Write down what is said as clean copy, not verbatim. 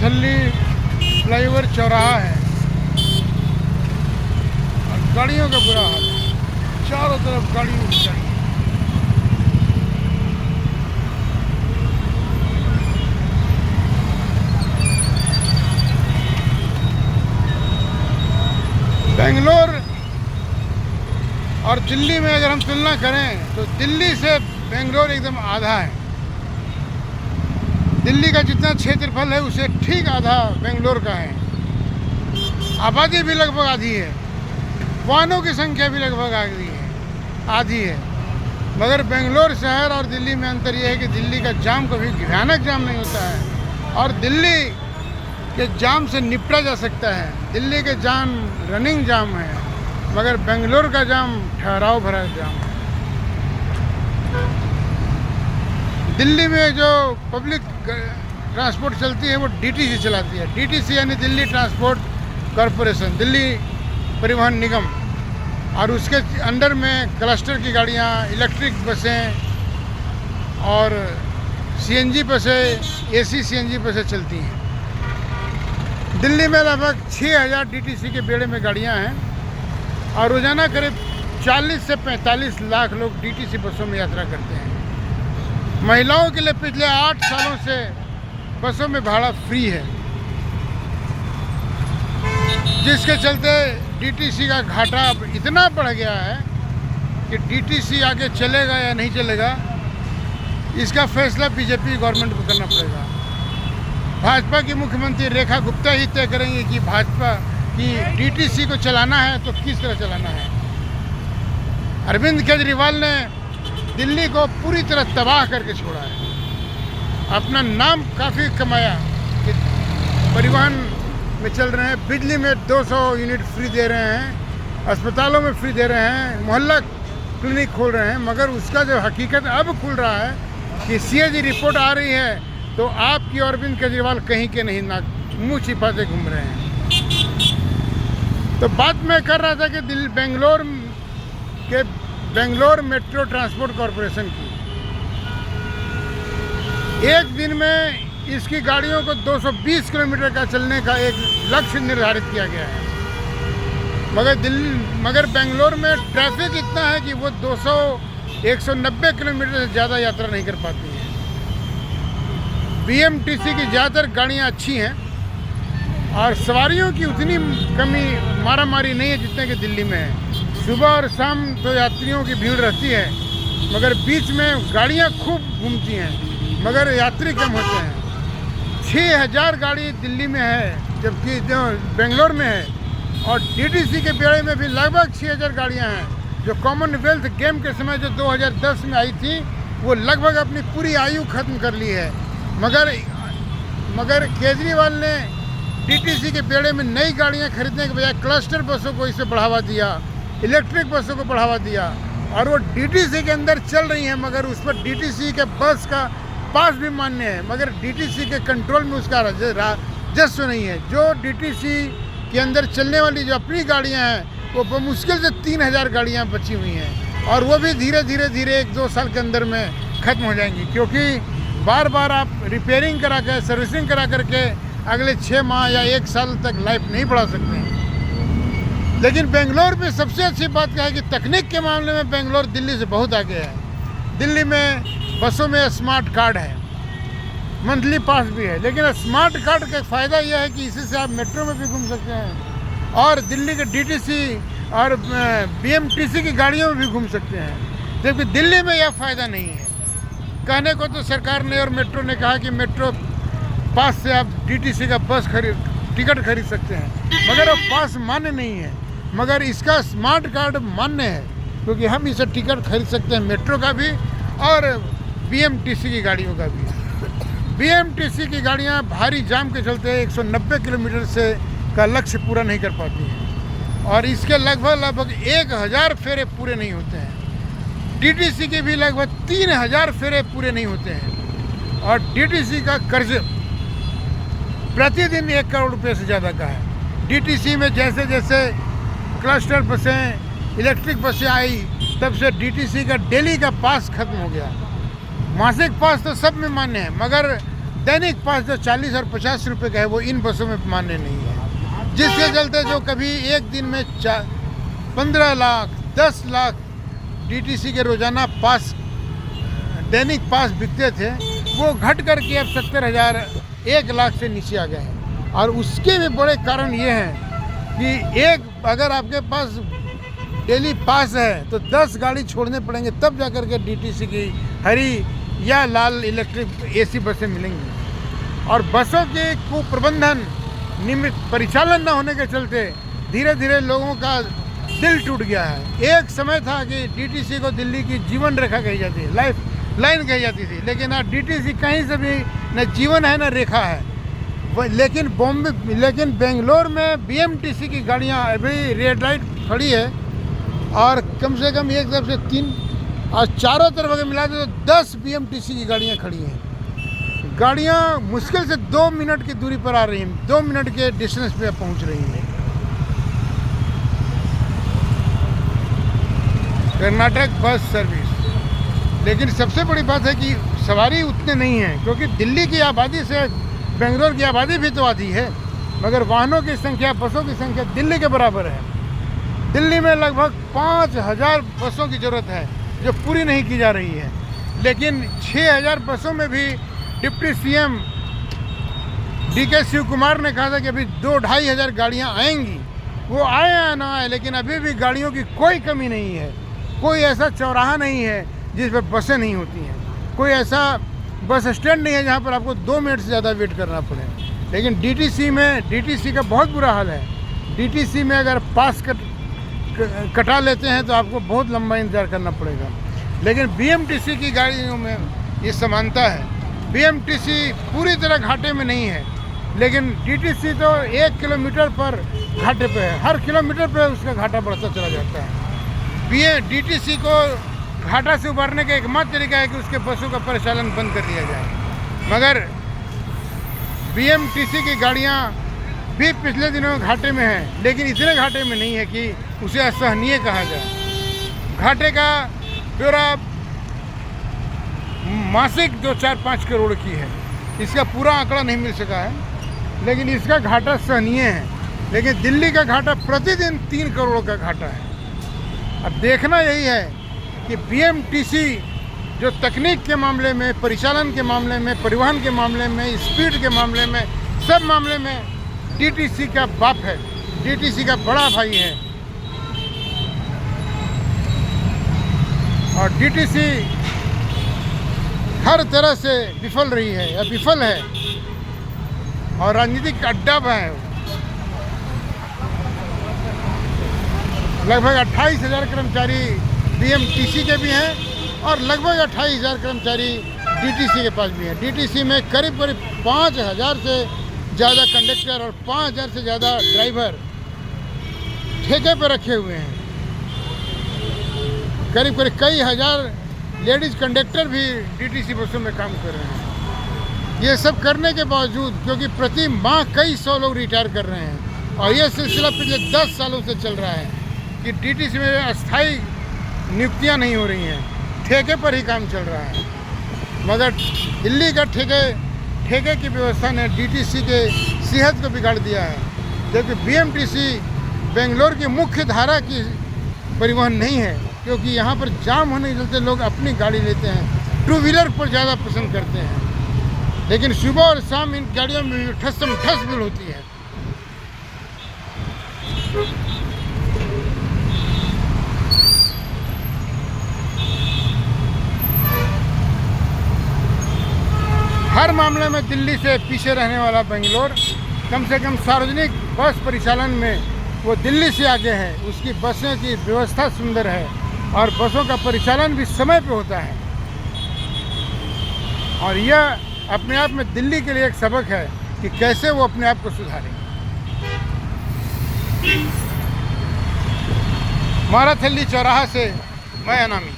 कोथल्ली flyover चौराहा है और गाड़ियों का बुरा हाल है, चारों तरफ गाड़ियों की गाड़ी। बेंगलोर और दिल्ली में अगर हम तुलना करें तो दिल्ली से बेंगलोर एकदम आधा है। दिल्ली का जितना क्षेत्रफल है उसे ठीक आधा बेंगलोर का है। आबादी भी लगभग आधी है, वाहनों की संख्या भी लगभग आधी है। मगर बेंगलोर शहर और दिल्ली में अंतर यह है कि दिल्ली का जाम कभी भयानक जाम नहीं होता है और दिल्ली के जाम से निपटा जा सकता है। दिल्ली के जाम रनिंग जाम है, मगर बेंगलोर का जाम ठहराव भरा जाम है। दिल्ली में जो पब्लिक ट्रांसपोर्ट चलती है वो डीटीसी चलाती है। डीटीसी यानी दिल्ली ट्रांसपोर्ट कॉरपोरेशन, दिल्ली परिवहन निगम, और उसके अंडर में क्लस्टर की गाड़ियाँ, इलेक्ट्रिक बसें और सीएनजी बसें, एसी सीएनजी बसें चलती हैं। दिल्ली में लगभग 6000 डीटीसी के बेड़े में गाड़ियाँ हैं और रोज़ाना करीब 40 से 45 लाख लोग डीटीसी बसों में यात्रा करते हैं। महिलाओं के लिए पिछले 8 सालों से बसों में भाड़ा फ्री है, जिसके चलते डीटीसी का घाटा अब इतना बढ़ गया है कि डीटीसी आगे चलेगा या नहीं चलेगा, इसका फैसला बीजेपी गवर्नमेंट को करना पड़ेगा। भाजपा की मुख्यमंत्री रेखा गुप्ता ही तय करेंगे कि भाजपा की डीटीसी को चलाना है तो किस तरह चलाना है। अरविंद केजरीवाल ने दिल्ली को पूरी तरह तबाह करके छोड़ा है। अपना नाम काफ़ी कमाया कि परिवहन में चल रहे हैं, बिजली में 200 यूनिट फ्री दे रहे हैं, अस्पतालों में फ्री दे रहे हैं, मोहल्ला क्लिनिक खोल रहे हैं, मगर उसका जो हकीकत अब खुल रहा है कि सीएजी रिपोर्ट आ रही है तो आपकी अरविंद केजरीवाल कहीं के नहीं ना मुँह छिपाते घूम रहे हैं। तो बात मैं कर रहा था कि बेंगलोर मेट्रो ट्रांसपोर्ट कॉरपोरेशन की एक दिन में इसकी गाड़ियों को 220 किलोमीटर का चलने का एक लक्ष्य निर्धारित किया गया है। मगर बेंगलोर में ट्रैफिक इतना है कि वो 190 किलोमीटर से ज़्यादा यात्रा नहीं कर पाती है। बीएमटीसी की ज़्यादातर गाड़ियाँ अच्छी हैं और सवारियों की उतनी कमी मारामारी नहीं है जितने कि दिल्ली में है। सुबह और शाम तो यात्रियों की भीड़ रहती है, मगर बीच में गाड़ियाँ खूब घूमती हैं, मगर यात्री कम होते हैं। 6000 गाड़ी दिल्ली में है जबकि जो बेंगलोर में है, और डीटीसी के बेड़े में भी लगभग 6000 गाड़ियाँ हैं। जो कॉमनवेल्थ गेम के समय जो 2010 में आई थी वो लगभग अपनी पूरी आयु खत्म कर ली है। मगर केजरीवाल ने डीटीसी के बेड़े में नई गाड़ियाँ खरीदने के बजाय क्लस्टर बसों को इसे बढ़ावा दिया, इलेक्ट्रिक बसों को बढ़ावा दिया, और वो डीटीसी के अंदर चल रही हैं, मगर उस पर डीटीसी के बस का पास भी मान्य है, मगर डीटीसी के कंट्रोल में उसका राजस्व नहीं है। जो डीटीसी के अंदर चलने वाली जो अपनी गाड़ियां हैं वो बमुश्किल से 3000 गाड़ियां बची हुई हैं, और वो भी धीरे धीरे 1-2 साल के अंदर में ख़त्म हो जाएंगी, क्योंकि बार बार आप रिपेयरिंग करा कर, सर्विसिंग करा करके अगले 6 माह या 1 साल तक लाइफ नहीं बढ़ा सकते हैं। लेकिन बेंगलोर में सबसे अच्छी बात क्या है कि तकनीक के मामले में बेंगलोर दिल्ली से बहुत आगे है। दिल्ली में बसों में स्मार्ट कार्ड है, मंथली पास भी है, लेकिन स्मार्ट कार्ड का फ़ायदा यह है कि इसी से आप मेट्रो में भी घूम सकते हैं और दिल्ली के डीटीसी और बीएमटीसी की गाड़ियों में भी घूम सकते हैं, जबकि दिल्ली में यह फ़ायदा नहीं है। कहने को तो सरकार ने और मेट्रो ने कहा कि मेट्रो पास से आप डीटीसी का टिकट खरीद सकते हैं, मगर वो पास मान्य नहीं है। मगर इसका स्मार्ट कार्ड मान्य है, क्योंकि हम इसे टिकट खरीद सकते हैं मेट्रो का भी और बीएमटीसी की गाड़ियों का भी। बीएमटीसी की गाड़ियां भारी जाम के चलते 190 किलोमीटर से का लक्ष्य पूरा नहीं कर पाती हैं, और इसके लगभग 1000 फेरे पूरे नहीं होते हैं। डीटीसी के भी लगभग 3000 फेरे पूरे नहीं होते हैं, और डीटीसी का कर्ज प्रतिदिन 1 करोड़ रुपये से ज़्यादा का है। डीटीसी में जैसे जैसे क्लस्टर बसें, इलेक्ट्रिक बसें आई, तब से डीटीसी का डेली का पास खत्म हो गया। मासिक पास तो सब में मान्य है, मगर दैनिक पास जो 40 और 50 रुपए का है वो इन बसों में मान्य नहीं है, जिसके चलते जो कभी एक दिन में 15 लाख 10 लाख डीटीसी के रोजाना पास दैनिक पास बिकते थे, वो घट करके अब 70,000 1 लाख से नीचे आ गए हैं। और उसके भी बड़े कारण ये हैं कि अगर आपके पास डेली पास है तो 10 गाड़ी छोड़ने पड़ेंगे, तब जाकर के डीटीसी की हरी या लाल इलेक्ट्रिक एसी बसें मिलेंगी। और बसों के कुप्रबंधन नियमित परिचालन न होने के चलते धीरे धीरे लोगों का दिल टूट गया है। एक समय था कि डीटीसी को दिल्ली की जीवन रेखा कही जाती है, लाइफ लाइन कही जाती थी, लेकिन आज डीटीसी कहीं से भी न जीवन है न रेखा है। लेकिन बेंगलोर में बीएमटीसी की गाड़ियाँ अभी रेड लाइट खड़ी है और कम से कम एक तरफ से 3 और चारों तरफ अगर मिला दे तो 10 बीएमटीसी की गाड़ियाँ खड़ी हैं। गाड़ियाँ मुश्किल से 2 मिनट की दूरी पर आ रही हैं, 2 मिनट के डिस्टेंस पे पहुँच रही हैं। कर्नाटक बस सर्विस, लेकिन सबसे बड़ी बात है कि सवारी उतने नहीं हैं, क्योंकि दिल्ली की आबादी से बेंगलोर की आबादी भी तो आती है, मगर वाहनों की संख्या, बसों की संख्या दिल्ली के बराबर है। दिल्ली में लगभग 5,000 बसों की ज़रूरत है जो पूरी नहीं की जा रही है, लेकिन 6,000 बसों में भी deputy CM DK Shivakumar ने कहा था कि अभी 2-2.5 हज़ार गाड़ियाँ आएंगी। वो आए या ना आए, लेकिन अभी भी गाड़ियों की कोई कमी नहीं है। कोई ऐसा चौराहा नहीं है जिस पर बसें नहीं होती हैं, कोई ऐसा बस स्टैंड नहीं है जहाँ पर आपको 2 मिनट से ज़्यादा वेट करना पड़े। लेकिन डीटीसी का बहुत बुरा हाल है। डीटीसी में अगर पास कटा लेते हैं तो आपको बहुत लंबा इंतज़ार करना पड़ेगा। लेकिन बीएमटीसी की गाड़ियों में ये समानता है। बीएमटीसी पूरी तरह घाटे में नहीं है, लेकिन डीटीसी तो 1 किलोमीटर पर घाटे पे है, हर किलोमीटर पर उसका घाटा बढ़ता चला जाता है। डीटीसी को घाटा से उबारने का एकमात्र तरीका है कि उसके बसों का परिचालन बंद कर दिया जाए, मगर बीएमटीसी की गाड़ियां भी पिछले दिनों घाटे में हैं, लेकिन इतने घाटे में नहीं है कि उसे असहनीय कहा जाए। घाटे का ब्यौरा मासिक 2-4-5 करोड़ की है, इसका पूरा आंकड़ा नहीं मिल सका है, लेकिन इसका घाटा सहनीय है। लेकिन दिल्ली का घाटा प्रतिदिन 3 करोड़ का घाटा है। अब देखना यही है कि बीएमटीसी जो तकनीक के मामले में, परिचालन के मामले में, परिवहन के मामले में, स्पीड के मामले में, सब मामले में डीटीसी का बाप है, डीटीसी का बड़ा भाई है। और डीटीसी हर तरह से विफल रही है या विफल है और राजनीतिक अड्डा है। लगभग 28,000 कर्मचारी बीएमटीसी के भी हैं और लगभग 28,000 कर्मचारी डीटीसी के पास भी हैं। डीटीसी में करीब 5,000 से ज़्यादा कंडक्टर और 5,000 से ज़्यादा ड्राइवर ठेके पर रखे हुए हैं। करीब कई हज़ार लेडीज़ कंडक्टर भी डीटीसी बसों में काम कर रहे हैं। ये सब करने के बावजूद, क्योंकि प्रति माह कई 100 लोग रिटायर कर रहे हैं और ये सिलसिला पिछले 10 सालों से चल रहा है कि डीटीसी में अस्थायी नियुक्तियां नहीं हो रही हैं, ठेके पर ही काम चल रहा है। मगर दिल्ली का ठेके की व्यवस्था ने डीटीसी के सेहत को बिगाड़ दिया है, जबकि बीएमटीसी बेंगलोर की मुख्य धारा की परिवहन नहीं है, क्योंकि यहाँ पर जाम होने के चलते लोग अपनी गाड़ी लेते हैं, 2 व्हीलर पर ज़्यादा पसंद करते हैं। लेकिन सुबह और शाम इन गाड़ियों में ठसम ठस भीड़ होती है। हर मामले में दिल्ली से पीछे रहने वाला बेंगलोर कम से कम सार्वजनिक बस परिचालन में वो दिल्ली से आगे है। उसकी बसों की व्यवस्था सुंदर है और बसों का परिचालन भी समय पे होता है। और यह अपने आप में दिल्ली के लिए एक सबक है कि कैसे वो अपने आप को सुधारें। माराथली चौराहा से मैं अनामी।